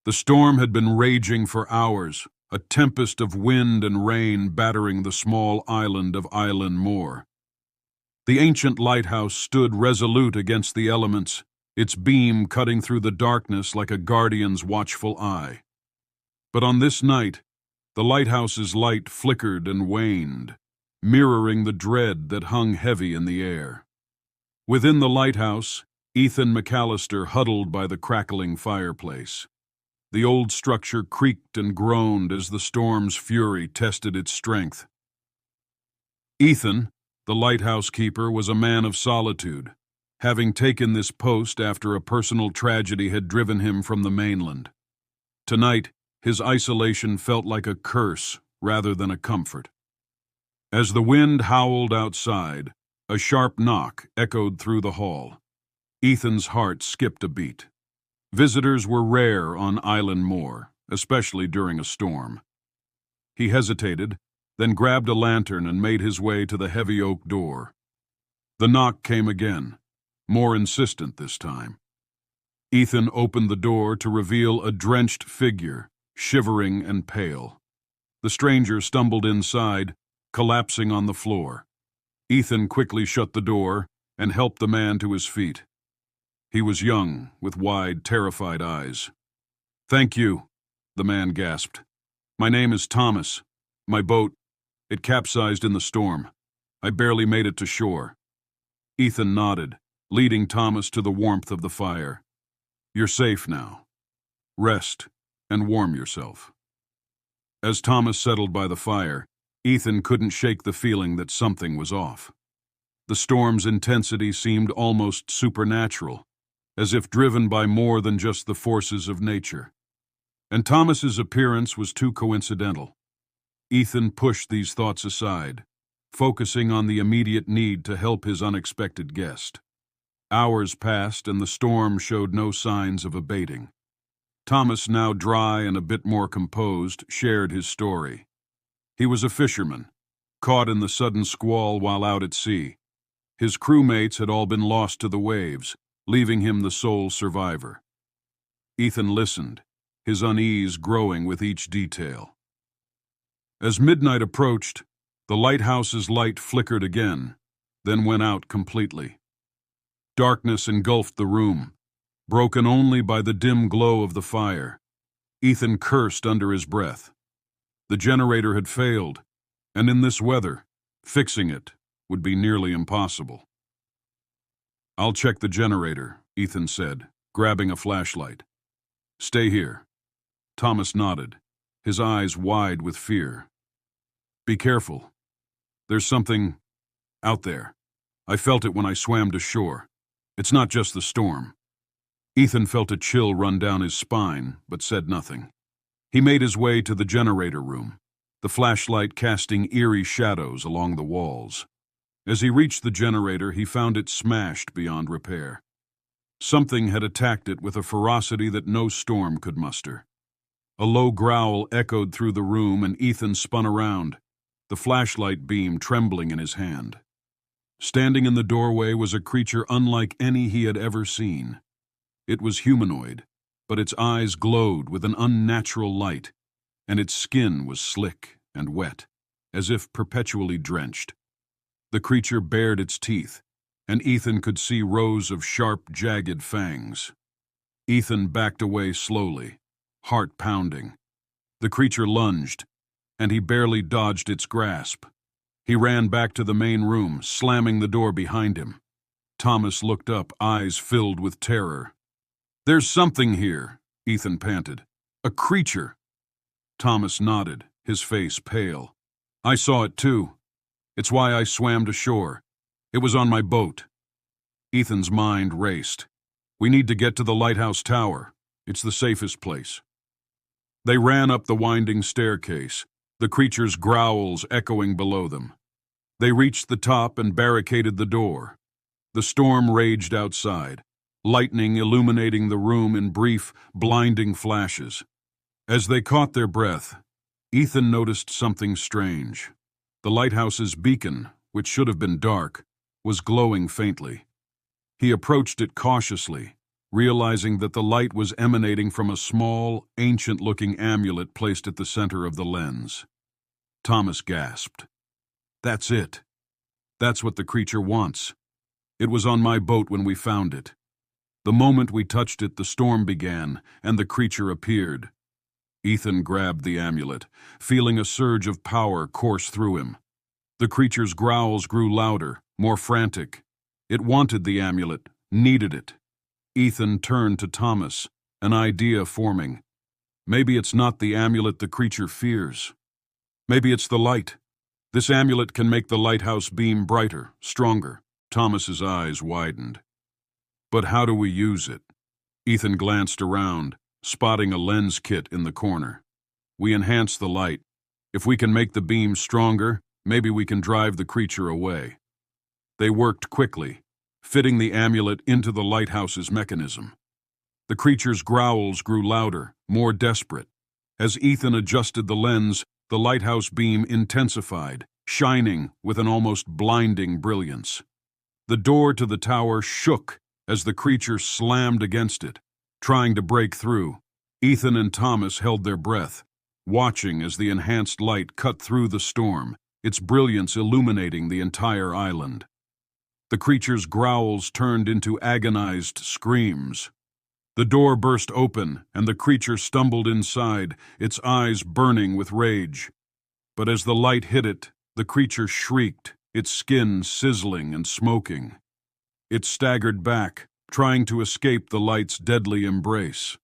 The storm had been raging for hours, a tempest of wind and rain battering the small island of Elan Mor. The ancient lighthouse stood resolute against the elements, its beam cutting through the darkness like a guardian's watchful eye. But on this night, the lighthouse's light flickered and waned, mirroring the dread that hung heavy in the air. Within the lighthouse, Ethan McAllister huddled by the crackling fireplace. The old structure creaked and groaned as the storm's fury tested its strength. Ethan, the lighthouse keeper, was a man of solitude, having taken this post after a personal tragedy had driven him from the mainland. Tonight, his isolation felt like a curse rather than a comfort. As the wind howled outside, a sharp knock echoed through the hall. Ethan's heart skipped a beat. Visitors were rare on Elan Mor, especially during a storm. He hesitated, then grabbed a lantern and made his way to the heavy oak door. The knock came again, more insistent this time. Ethan opened the door to reveal a drenched figure, shivering and pale. The stranger stumbled inside, collapsing on the floor. Ethan quickly shut the door and helped the man to his feet. He was young, with wide, terrified eyes. "Thank you," the man gasped. "My name is Thomas. My boat, it capsized in the storm. I barely made it to shore." Ethan nodded, leading Thomas to the warmth of the fire. "You're safe now. Rest and warm yourself." As Thomas settled by the fire, Ethan couldn't shake the feeling that something was off. The storm's intensity seemed almost supernatural, as if driven by more than just the forces of nature. And Thomas's appearance was too coincidental. Ethan pushed these thoughts aside, focusing on the immediate need to help his unexpected guest. Hours passed and the storm showed no signs of abating. Thomas, now dry and a bit more composed, shared his story. He was a fisherman, caught in the sudden squall while out at sea. His crewmates had all been lost to the waves, leaving him the sole survivor. Ethan listened, his unease growing with each detail. As midnight approached, the lighthouse's light flickered again, then went out completely. Darkness engulfed the room, broken only by the dim glow of the fire. Ethan cursed under his breath. The generator had failed, and in this weather, fixing it would be nearly impossible. "I'll check the generator," Ethan said, grabbing a flashlight. "Stay here." Thomas nodded, his eyes wide with fear. "Be careful. There's something out there. I felt it when I swam to shore. It's not just the storm." Ethan felt a chill run down his spine, but said nothing. He made his way to the generator room, the flashlight casting eerie shadows along the walls. As he reached the generator, he found it smashed beyond repair. Something had attacked it with a ferocity that no storm could muster. A low growl echoed through the room, and Ethan spun around, the flashlight beam trembling in his hand. Standing in the doorway was a creature unlike any he had ever seen. It was humanoid, but its eyes glowed with an unnatural light, and its skin was slick and wet, as if perpetually drenched. The creature bared its teeth, and Ethan could see rows of sharp, jagged fangs. Ethan backed away slowly, heart pounding. The creature lunged, and he barely dodged its grasp. He ran back to the main room, slamming the door behind him. Thomas looked up, eyes filled with terror. "There's something here," Ethan panted. "A creature." Thomas nodded, his face pale. "I saw it too. It's why I swam to shore. It was on my boat." Ethan's mind raced. "We need to get to the lighthouse tower. It's the safest place." They ran up the winding staircase, the creature's growls echoing below them. They reached the top and barricaded the door. The storm raged outside, lightning illuminating the room in brief, blinding flashes. As they caught their breath, Ethan noticed something strange. The lighthouse's beacon, which should have been dark, was glowing faintly. He approached it cautiously, realizing that the light was emanating from a small, ancient-looking amulet placed at the center of the lens. Thomas gasped. "That's it. That's what the creature wants. It was on my boat when we found it. The moment we touched it, the storm began, and the creature appeared." Ethan grabbed the amulet, feeling a surge of power course through him. The creature's growls grew louder, more frantic. It wanted the amulet, needed it. Ethan turned to Thomas, an idea forming. Maybe it's not the amulet the creature fears. Maybe it's the light. This amulet can make the lighthouse beam brighter, stronger. Thomas's eyes widened. But how do we use it? Ethan glanced around, spotting a lens kit in the corner. We enhance the light. If we can make the beam stronger, maybe we can drive the creature away. They worked quickly, fitting the amulet into the lighthouse's mechanism. The creature's growls grew louder, more desperate. As Ethan adjusted the lens, the lighthouse beam intensified, shining with an almost blinding brilliance. The door to the tower shook as the creature slammed against it, trying to break through. Ethan and Thomas held their breath, watching as the enhanced light cut through the storm, its brilliance illuminating the entire island. The creature's growls turned into agonized screams. The door burst open, and the creature stumbled inside, its eyes burning with rage. But as the light hit it, the creature shrieked, its skin sizzling and smoking. It staggered back, trying to escape the light's deadly embrace.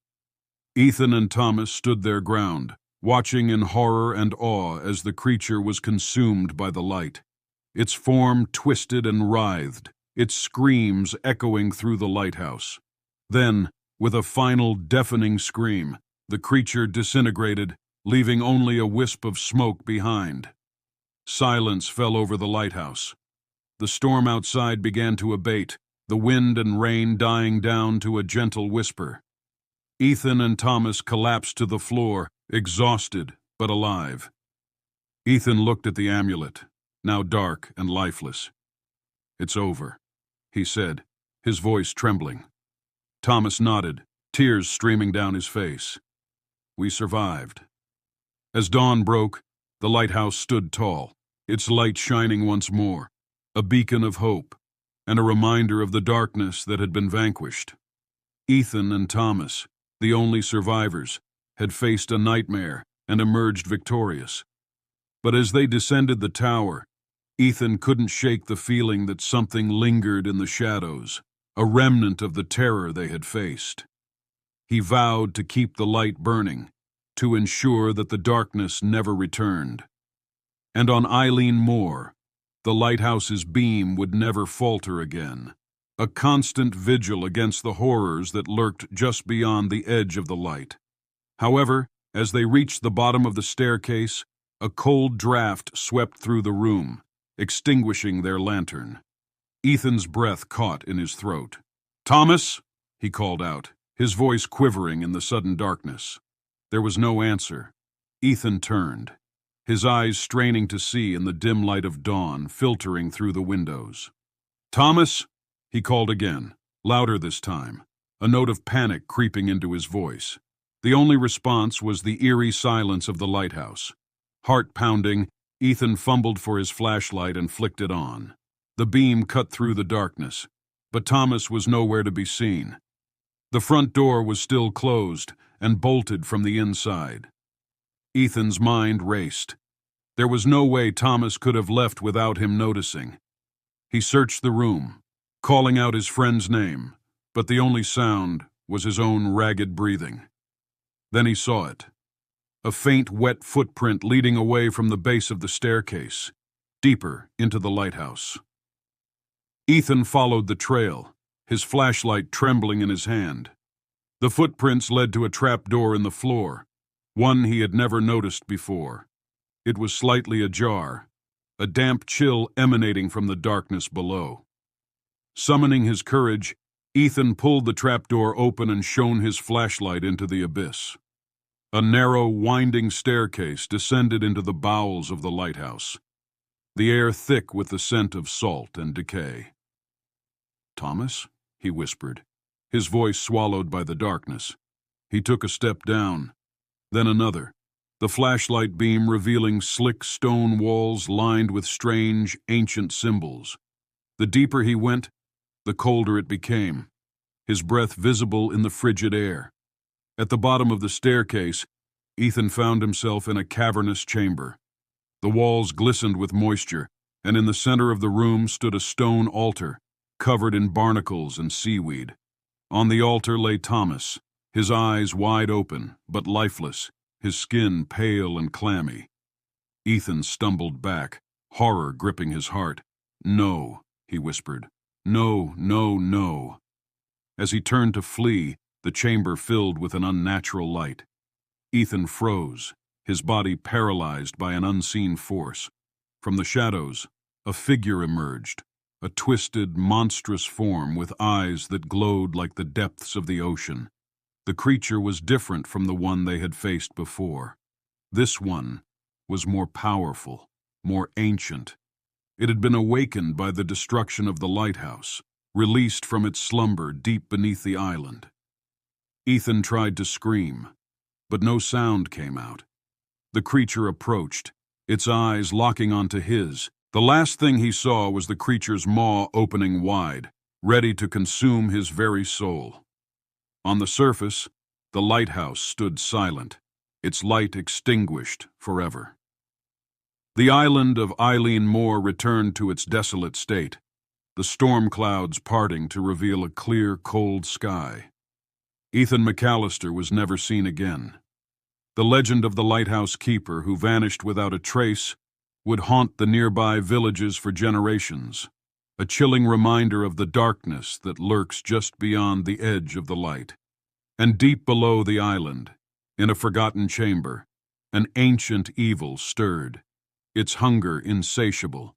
Ethan and Thomas stood their ground, watching in horror and awe as the creature was consumed by the light. Its form twisted and writhed, its screams echoing through the lighthouse. Then, with a final deafening scream, the creature disintegrated, leaving only a wisp of smoke behind. Silence fell over the lighthouse. The storm outside began to abate, the wind and rain dying down to a gentle whisper. Ethan and Thomas collapsed to the floor, exhausted but alive. Ethan looked at the amulet, now dark and lifeless. "It's over," he said, his voice trembling. Thomas nodded, tears streaming down his face. "We survived." As dawn broke, the lighthouse stood tall, its light shining once more, a beacon of hope, and a reminder of the darkness that had been vanquished. Ethan and Thomas, the only survivors, had faced a nightmare and emerged victorious. But as they descended the tower, Ethan couldn't shake the feeling that something lingered in the shadows, a remnant of the terror they had faced. He vowed to keep the light burning, to ensure that the darkness never returned. And on Elan Mor, the lighthouse's beam would never falter again, a constant vigil against the horrors that lurked just beyond the edge of the light. However, as they reached the bottom of the staircase, a cold draft swept through the room, extinguishing their lantern. Ethan's breath caught in his throat. "Thomas!" he called out, his voice quivering in the sudden darkness. There was no answer. Ethan turned, his eyes straining to see in the dim light of dawn filtering through the windows. "Thomas!" he called again, louder this time, a note of panic creeping into his voice. The only response was the eerie silence of the lighthouse. Heart pounding, Ethan fumbled for his flashlight and flicked it on. The beam cut through the darkness, but Thomas was nowhere to be seen. The front door was still closed and bolted from the inside. Ethan's mind raced. There was no way Thomas could have left without him noticing. He searched the room, calling out his friend's name, but the only sound was his own ragged breathing. Then he saw it. A faint, wet footprint leading away from the base of the staircase, deeper into the lighthouse. Ethan followed the trail, his flashlight trembling in his hand. The footprints led to a trapdoor in the floor, one he had never noticed before. It was slightly ajar, a damp chill emanating from the darkness below. Summoning his courage, Ethan pulled the trapdoor open and shone his flashlight into the abyss. A narrow, winding staircase descended into the bowels of the lighthouse, the air thick with the scent of salt and decay. "Thomas?" he whispered, his voice swallowed by the darkness. He took a step down, then another, the flashlight beam revealing slick stone walls lined with strange, ancient symbols. The deeper he went, the colder it became, his breath visible in the frigid air. At the bottom of the staircase, Ethan found himself in a cavernous chamber. The walls glistened with moisture, and in the center of the room stood a stone altar, covered in barnacles and seaweed. On the altar lay Thomas, his eyes wide open, but lifeless, his skin pale and clammy. Ethan stumbled back, horror gripping his heart. "No," he whispered. "No, no, no." As he turned to flee, the chamber filled with an unnatural light. Ethan froze, his body paralyzed by an unseen force. From the shadows, a figure emerged, a twisted, monstrous form with eyes that glowed like the depths of the ocean. The creature was different from the one they had faced before. This one was more powerful, more ancient. It had been awakened by the destruction of the lighthouse, released from its slumber deep beneath the island. Ethan tried to scream, but no sound came out. The creature approached, its eyes locking onto his. The last thing he saw was the creature's maw opening wide, ready to consume his very soul. On the surface, the lighthouse stood silent, its light extinguished forever. The island of Elan Mor returned to its desolate state, the storm clouds parting to reveal a clear, cold sky. Ethan McAllister was never seen again. The legend of the lighthouse keeper who vanished without a trace would haunt the nearby villages for generations, a chilling reminder of the darkness that lurks just beyond the edge of the light. And deep below the island, in a forgotten chamber, an ancient evil stirred, its hunger insatiable,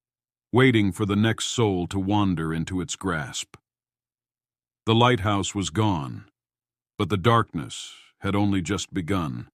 waiting for the next soul to wander into its grasp. The lighthouse was gone, but the darkness had only just begun.